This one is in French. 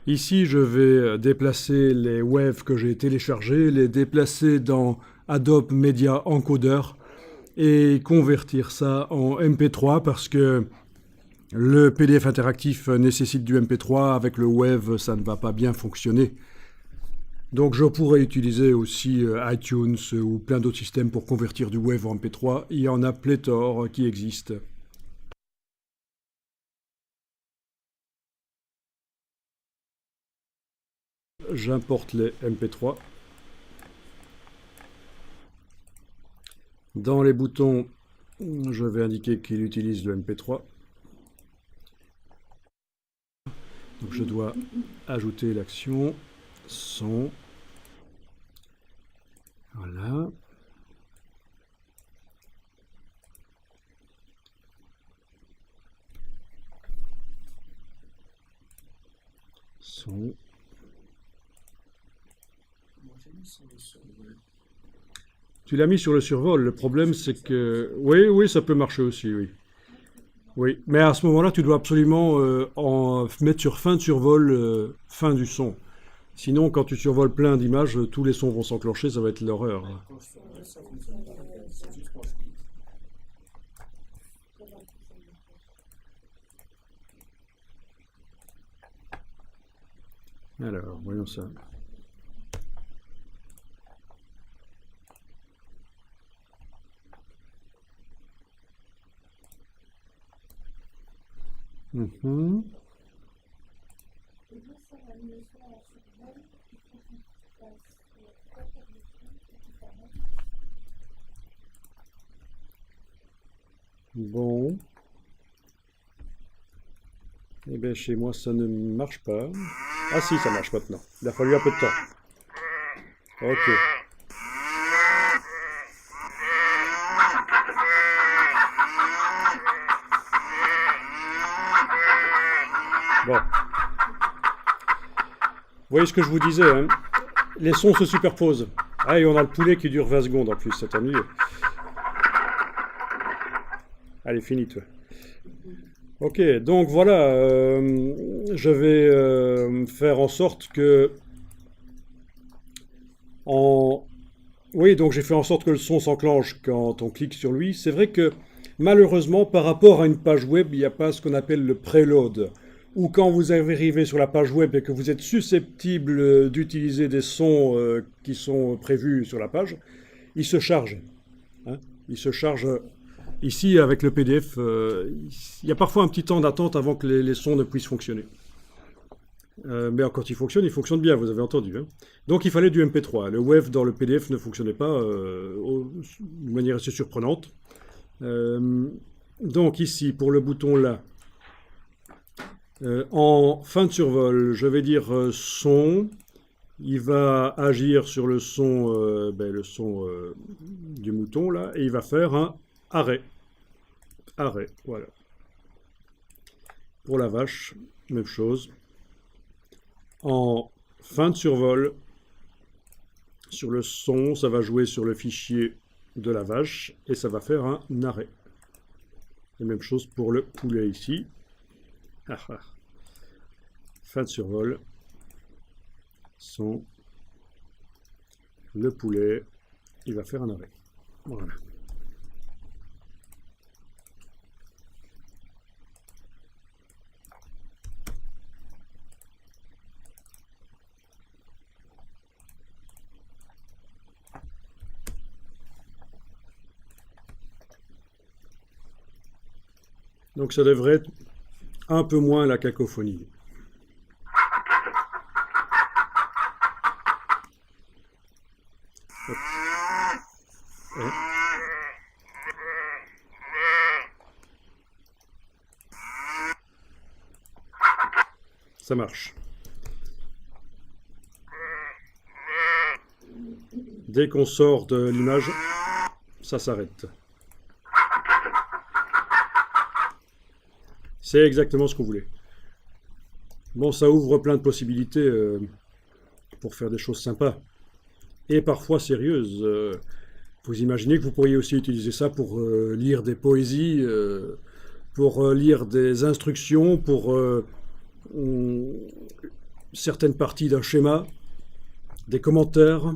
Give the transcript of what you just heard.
Ici, je vais déplacer les WAV que j'ai téléchargés, les déplacer dans Adobe Media Encoder et convertir ça en MP3 parce que le PDF interactif nécessite du MP3. Avec le WAV, ça ne va pas bien fonctionner. Donc je pourrais utiliser aussi iTunes ou plein d'autres systèmes pour convertir du WAV en MP3. Il y en a pléthore qui existent. J'importe les MP3. Dans les boutons, je vais indiquer qu'il utilise le MP3. Donc je dois ajouter l'action son. Voilà. Son. Tu l'as mis sur le survol. Le problème, c'est que... Oui, oui, ça peut marcher aussi, oui. Oui, mais à ce moment-là, tu dois absolument en mettre sur fin de survol, fin du son. Sinon, quand tu survoles plein d'images, tous les sons vont s'enclencher, ça va être l'horreur. Alors, voyons ça. Mhm. Bon. Eh bien, chez moi, ça ne marche pas. Ah si, ça marche maintenant. Il a fallu un peu de temps. Ok. Bon. Vous voyez ce que je vous disais, hein? Les sons se superposent. Ah, et on a le poulet qui dure 20 secondes en plus, c'est ennuyeux. Allez, finis toi. Ok, donc voilà, je vais faire en sorte que en... Oui, donc j'ai fait en sorte que le son s'enclenche quand on clique sur lui. C'est vrai que malheureusement, par rapport à une page web, il n'y a pas ce qu'on appelle le preload. Ou quand vous arrivez sur la page web et que vous êtes susceptible d'utiliser des sons qui sont prévus sur la page, il se charge, hein. Il se charge. Ici, avec le PDF, il y a parfois un petit temps d'attente avant que les sons ne puissent fonctionner. Mais quand il fonctionne bien, vous avez entendu, hein. Donc il fallait du MP3. Le WAV dans le PDF ne fonctionnait pas de manière assez surprenante. Euh, donc ici, pour le bouton là, en fin de survol, je vais dire son. Il va agir sur le son du mouton là, et il va faire un arrêt. Arrêt, voilà. Pour la vache, même chose. En fin de survol, sur le son, ça va jouer sur le fichier de la vache et ça va faire un arrêt. Et même chose pour le poulet ici. Ah, ah. Fin de survol, son, le poulet, il va faire un arrêt. Voilà. Donc ça devrait être un peu moins la cacophonie. Hein, ça marche. Dès qu'on sort de l'image, ça s'arrête. C'est exactement ce qu'on voulait. Bon, ça ouvre plein de possibilités pour faire des choses sympas. Et parfois sérieuses. Vous imaginez que vous pourriez aussi utiliser ça pour lire des poésies, pour lire des instructions, pour certaines parties d'un schéma, des commentaires,